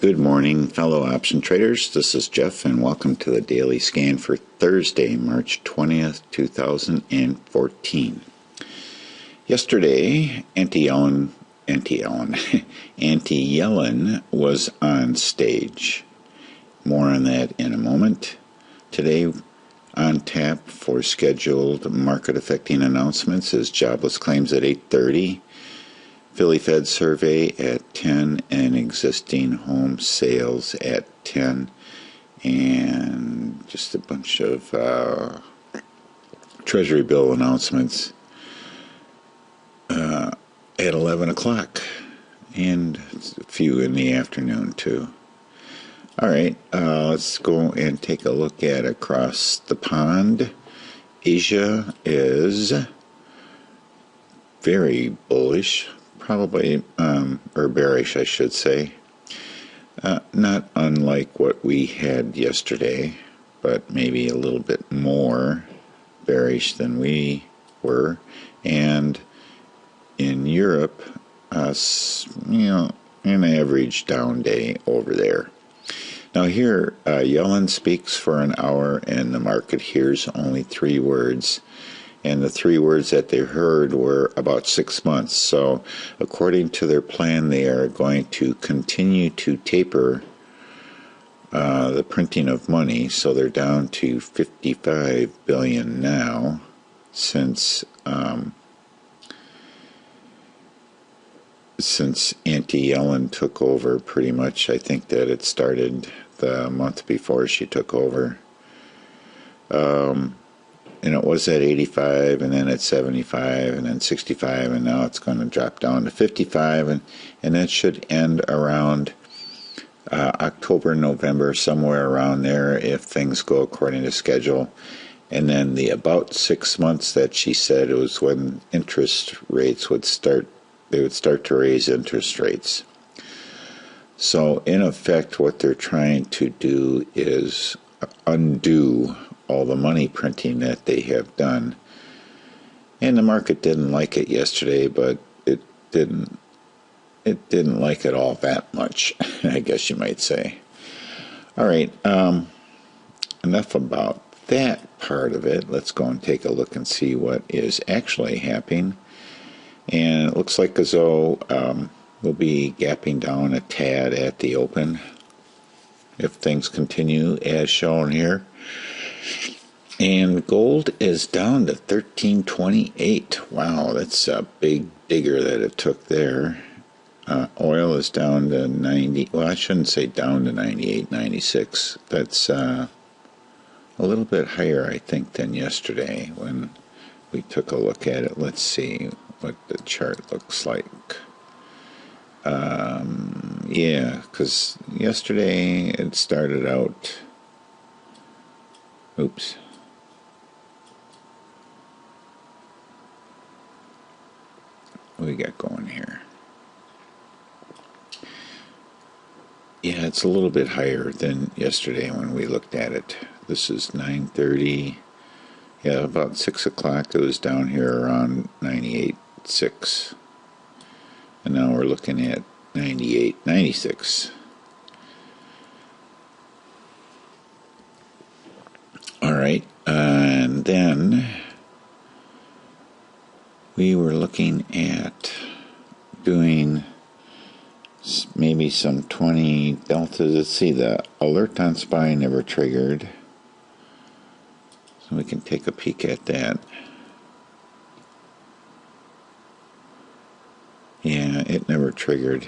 Good morning, fellow option traders. This is Jeff, and welcome to the daily scan for Thursday, March 20th, 2014. Yesterday, Auntie Yellen was on stage. More on that in a moment. Today, on tap for scheduled market-affecting announcements is jobless claims at 8:30. Philly Fed survey at 10 and existing home sales at 10, and just a bunch of Treasury bill announcements at 11 o'clock, and a few in the afternoon too. All right, let's go and take a look at across the pond. Asia is very bullish. Probably, or bearish, I should say. Not unlike what we had yesterday, but maybe a little bit more bearish than we were. And in Europe, an average down day over there. Now here, Yellen speaks for an hour, and the market hears only 3 words. And the 3 words that they heard were about 6 months. So according to their plan, they are going to continue to taper the printing of money. So they're down to $55 billion now since Auntie Yellen took over. Pretty much, I think that it started the month before she took over. And it was at 85, and then at 75, and then 65, and now it's going to drop down to 55, and that should end around October, November, somewhere around there if things go according to schedule. And then the about 6 months that she said it was when interest rates would start, they would start to raise interest rates. So in effect, what they're trying to do is undo all the money printing that they have done. And the market didn't like it yesterday, but it didn't like it all that much, I guess you might say. All right, enough about that part of it. Let's go and take a look and see what is actually happening. And it looks like as though we'll be gapping down a tad at the open if things continue as shown here. And gold is down to $13.28. Wow, that's a big digger that it took there. Oil is down to 90. Well, I shouldn't say down to 98, 96. That's a little bit higher, I think, than yesterday when we took a look at it. Let's see what the chart looks like. Yeah, because yesterday it started out. Oops. What we got going here? Yeah, it's a little bit higher than yesterday when we looked at it. This is 9:30. Yeah, about 6 o'clock it was down here around 98.6. And now we're looking at 98.96. All right, and then we were looking at doing maybe some 20 deltas. Let's see, the alert on SPY never triggered, so we can take a peek at that. Yeah, it never triggered.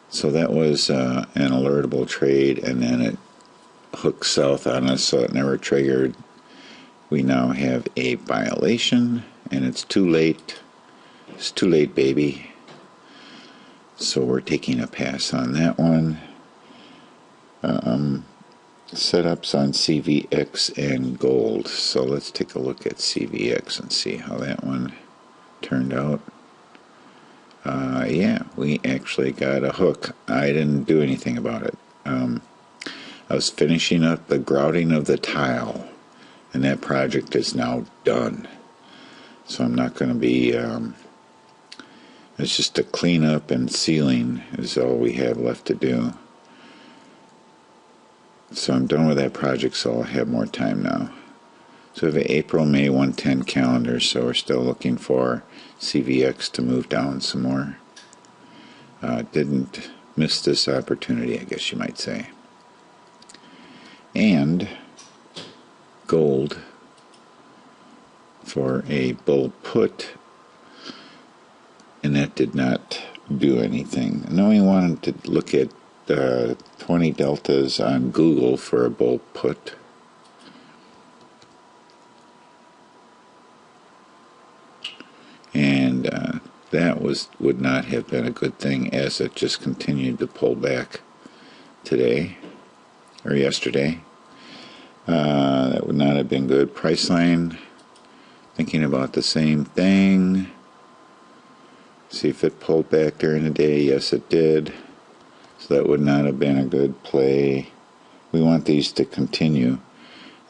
So that was an alertable trade, and then it hooked south on us, so it never triggered. We now have a violation, and it's too late. It's too late, baby. So we're taking a pass on that one. Setups on CVX and gold. So let's take a look at CVX and see how that one turned out. Yeah, we actually got a hook. I didn't do anything about it. I was finishing up the grouting of the tile, and that project is now done. So I'm not going to be It's just a cleanup and sealing is all we have left to do. So I'm done with that project, so I'll have more time now. So we have an April, May 110 calendar, so we're still looking for CVX to move down some more. Didn't miss this opportunity, I guess you might say. And gold for a bull put, and that did not do anything. I know we wanted to look at 20 deltas on Google for a bull put. And that would not have been a good thing, as it just continued to pull back today or yesterday. That would not have been good. Priceline, thinking about the same thing. See if it pulled back during the day. Yes, it did. So that would not have been a good play. We want these to continue.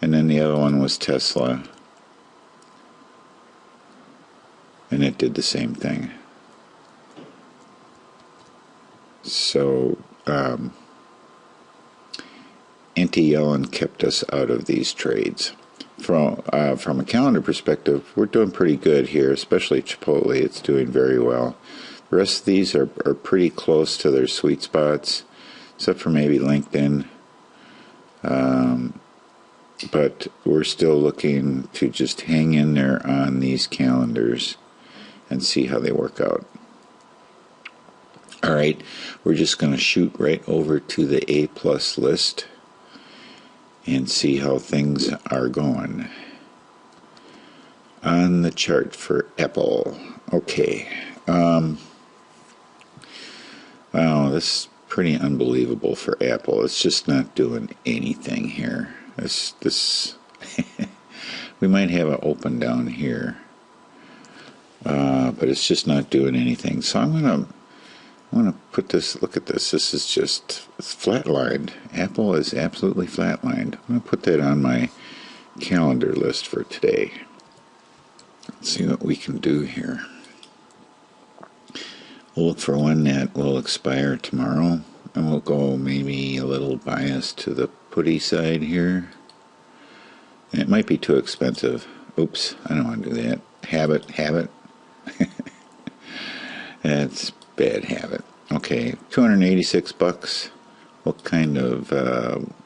And then the other one was Tesla. And it did the same thing. So, anti-Yellen kept us out of these trades. From a calendar perspective, we're doing pretty good here, especially Chipotle. It's doing very well. The rest of these are pretty close to their sweet spots, except for maybe LinkedIn. But we're still looking to just hang in there on these calendars and see how they work out. All right, we're just going to shoot right over to the A+ list and see how things are going. On the chart for Apple. Okay. Wow, this is pretty unbelievable for Apple. It's just not doing anything here. This we might have an open down here. But it's just not doing anything. So I'm gonna put this. Look at this. This is just flatlined. Apple is absolutely flatlined. I'm gonna put that on my calendar list for today. Let's see what we can do here. We'll look for one that will expire tomorrow, and we'll go maybe a little biased to the putty side here. And it might be too expensive. Oops, I don't want to do that. Habit. That's bad habit. Okay, $286. What kind of,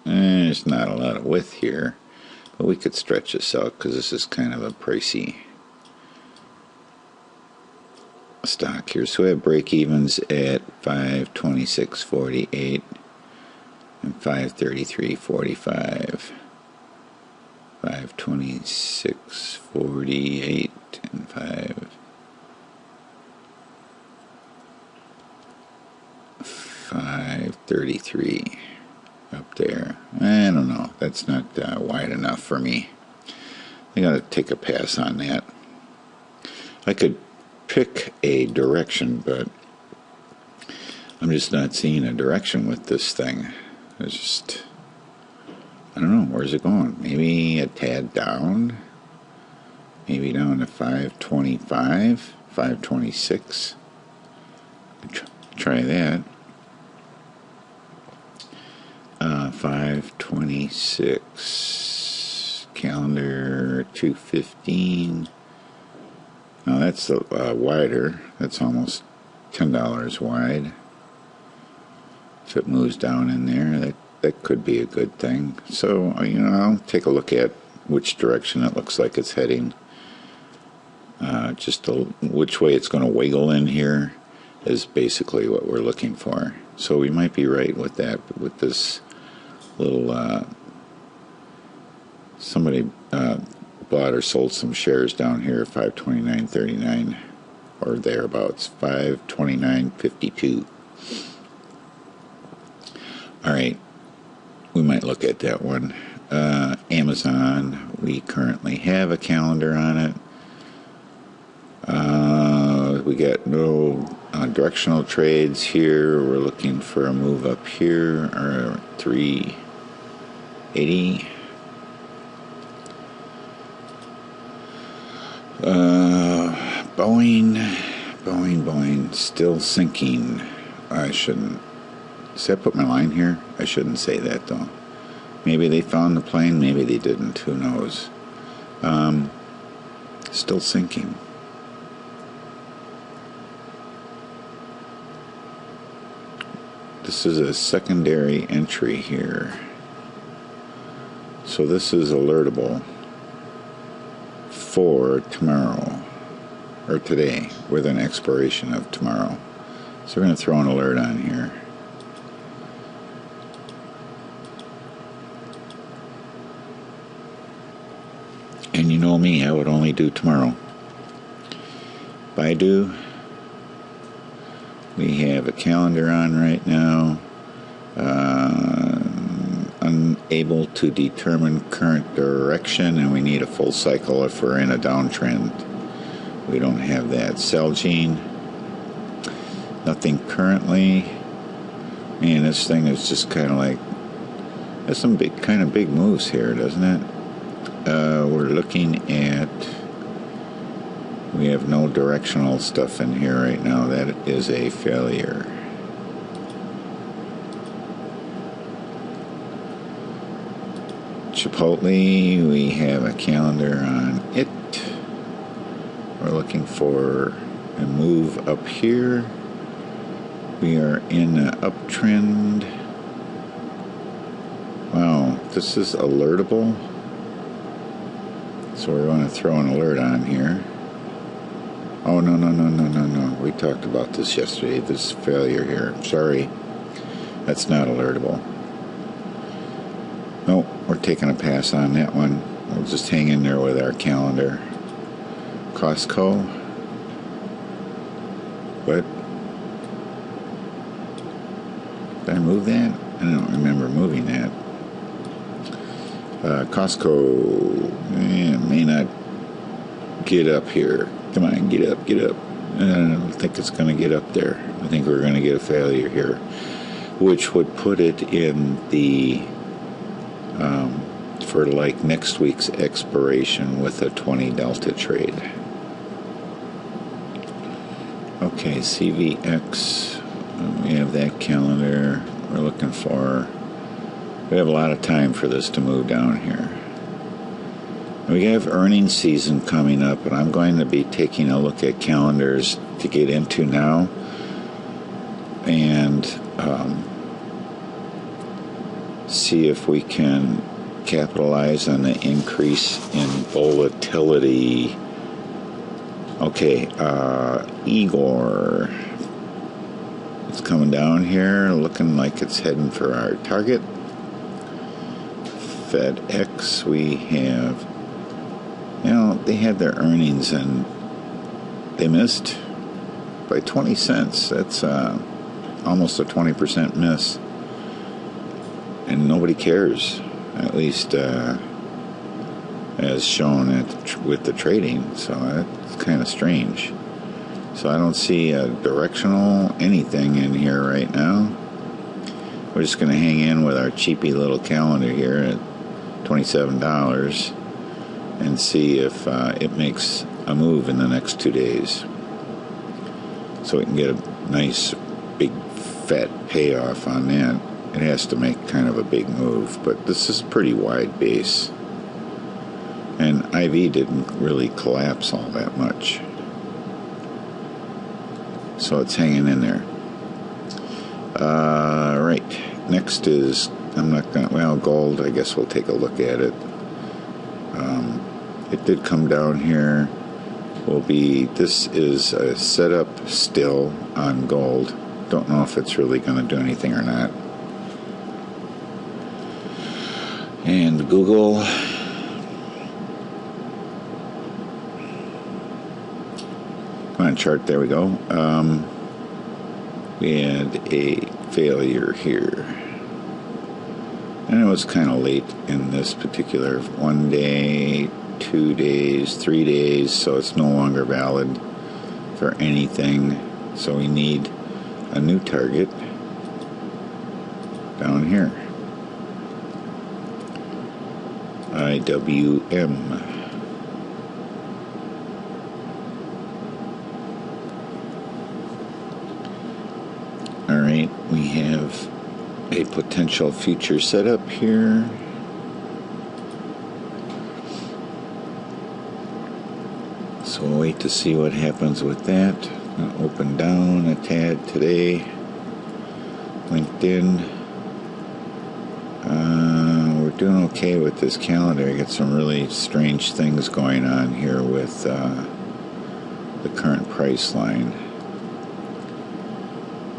there's not a lot of width here, but we could stretch this out because this is kind of a pricey stock here. So we have break-evens at 526.48 and 533.45. 526.48 and 533 up there. I don't know. That's not wide enough for me. I gotta take a pass on that. I could pick a direction, but I'm just not seeing a direction with this thing. It's just, I don't know. Where's it going? Maybe a tad down. Maybe down to 525, 526. Try that. 526. Calendar 215. Now that's wider. That's almost $10 wide. If it moves down in there, that could be a good thing. So, I'll take a look at which direction it looks like it's heading. Which way it's going to wiggle in here is basically what we're looking for. So we might be right with that, with this little, somebody bought or sold some shares down here at 529.39 or thereabouts, 529.52. All right, we might look at that one. Amazon, we currently have a calendar on it. We got no directional trades here. We're looking for a move up here, or 380. Boeing, Boeing, still sinking. I shouldn't. Did I put my line here? I shouldn't say that though. Maybe they found the plane, maybe they didn't. Who knows? Still sinking. This is a secondary entry here. So this is alertable for tomorrow, or today, with an expiration of tomorrow. So we're going to throw an alert on here. And you know me, I would only do tomorrow. Baidu, we have a calendar on right now. Unable to determine current direction, and we need a full cycle if we're in a downtrend. We don't have that. Celgene, nothing currently. Man, this thing is just kind of like, there's some big moves here, doesn't it? We're looking at, we have no directional stuff in here right now. That is a failure. Chipotle, we have a calendar on it. We're looking for a move up here. We are in an uptrend. Wow, this is alertable. So we're going to throw an alert on here. Oh, no. We talked about this yesterday, this failure here. Sorry. That's not alertable. No, we're taking a pass on that one. We'll just hang in there with our calendar. Costco. What? Did I move that? I don't remember moving that. Costco may not get up here. Come on, get up. I don't think it's going to get up there. I think we're going to get a failure here, which would put it in the for like next week's expiration with a 20 delta trade. Okay, CVX, we have that calendar. We're looking for, we have a lot of time for this to move down here. We have earnings season coming up, and I'm going to be taking a look at calendars to get into now, and see if we can capitalize on the increase in volatility. Okay, Igor, it's coming down here, looking like it's heading for our target. FedEx, we have, you know, they had their earnings and they missed by 20 cents. That's almost a 20% miss. And nobody cares, at least as shown with the trading. So that's kind of strange. So I don't see a directional anything in here right now. We're just going to hang in with our cheapy little calendar here at $27 and see if it makes a move in the next 2 days. So we can get a nice big fat payoff on that. It has to make kind of a big move, but this is a pretty wide base. And IV didn't really collapse all that much. So it's hanging in there. Right. Next is, I'm not going to, well, gold, I guess we'll take a look at it. It did come down here. This is a setup still on gold. Don't know if it's really going to do anything or not. And Google, come on, chart, there we go. We had a failure here. And it was kind of late in this particular 1 day, 2 days, 3 days, so it's no longer valid for anything. So we need a new target down here. IWM. have a potential future setup here. So we'll wait to see what happens with that. Open down a tad today. LinkedIn. We're doing okay with this calendar. I got some really strange things going on here with the current price line.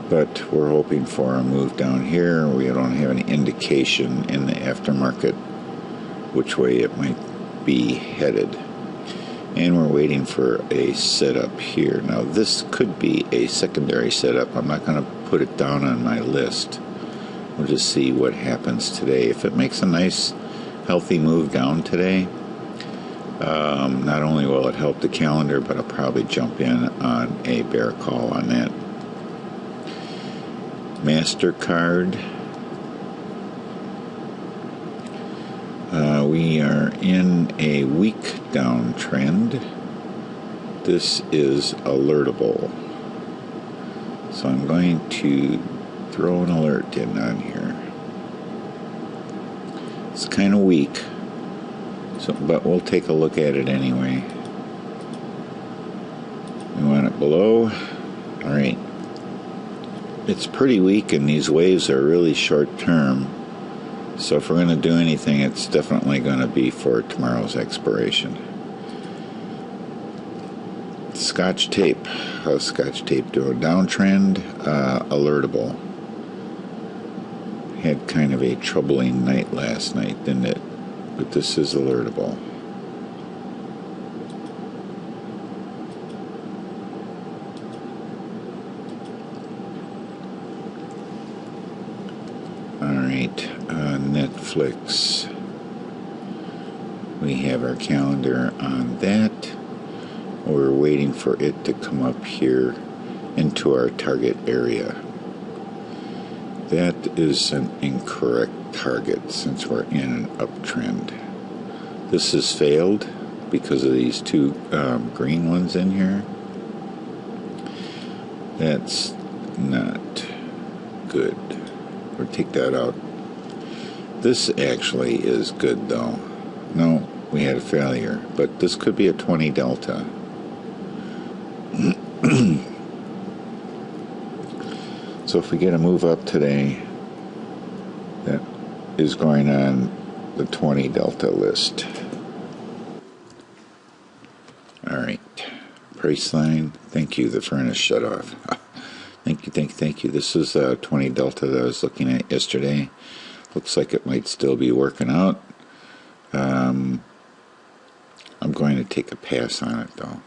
But we're hoping for a move down here. We don't have any indication in the aftermarket which way it might be headed. And we're waiting for a setup here. Now this could be a secondary setup. I'm not going to put it down on my list. We'll just see what happens today. If it makes a nice healthy move down today, not only will it help the calendar, but I'll probably jump in on a bear call on that. MasterCard. We are in a weak downtrend. This is alertable. So I'm going to throw an alert in on here. It's kind of weak, but we'll take a look at it anyway. We want it below. Alright. It's pretty weak, and these waves are really short term. So if we're going to do anything, it's definitely going to be for tomorrow's expiration. Scotch tape. How's Scotch tape doing? Downtrend, alertable. Had kind of a troubling night last night, didn't it? But this is alertable. Alright, Netflix. We have our calendar on that. We're waiting for it to come up here into our target area. That is an incorrect target since we're in an uptrend. This has failed because of these two green ones in here. That's not good. We'll take that out. This actually is good though. No, we had a failure, but this could be a 20 delta. So if we get a move up today, that is going on the 20 delta list. Alright, price line. Thank you, the furnace shut off. Thank you. This is 20 delta that I was looking at yesterday. Looks like it might still be working out. I'm going to take a pass on it though.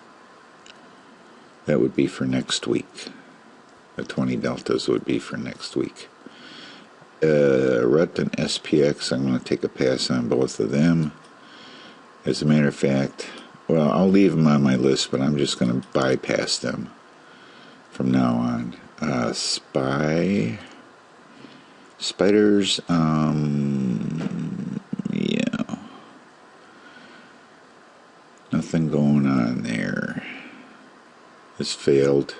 That would be for next week. The 20 deltas would be for next week. RUT and SPX, I'm going to take a pass on both of them. As a matter of fact, well, I'll leave them on my list, but I'm just going to bypass them from now on. Spiders, yeah. Nothing going on there. This failed.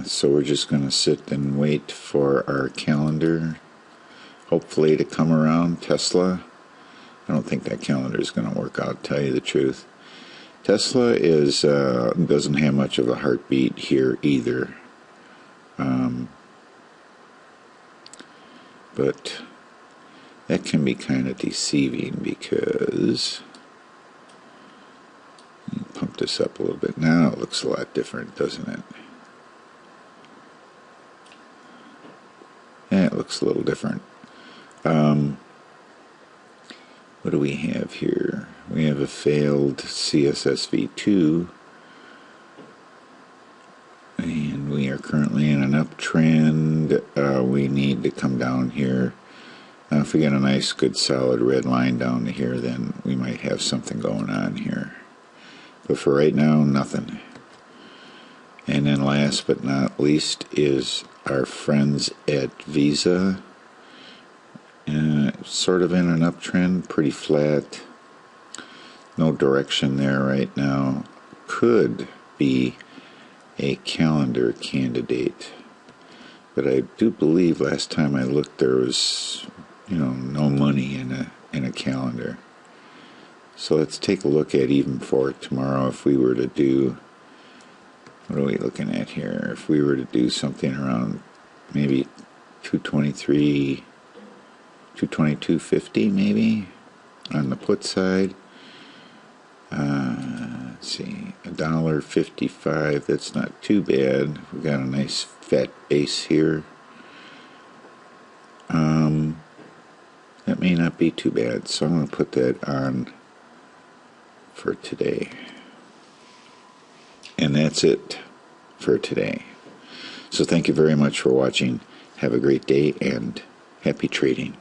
So we're just going to sit and wait for our calendar, hopefully to come around. Tesla, I don't think that calendar is going to work out, to tell you the truth. Tesla is doesn't have much of a heartbeat here either. But that can be kind of deceiving because pump this up a little bit. Now it looks a lot different, doesn't it? Yeah, it looks a little different. What do we have here? We have a failed CSSV2, and we are currently in an uptrend. We need to come down here. If we get a nice good solid red line down to here, then we might have something going on here. But for right now, nothing. And then last but not least is our friends at Visa. Sort of in an uptrend, pretty flat. No direction there right now. Could be a calendar candidate. But I do believe last time I looked there was, no money in a calendar. So let's take a look at even for tomorrow. If we were to do, what are we looking at here? If we were to do something around maybe 223, 222.50 maybe on the put side. Let's see, $1.55. That's not too bad. We got a nice fat base here. That may not be too bad, so I'm going to put that on for today. And that's it for today. So thank you very much for watching. Have a great day and happy trading.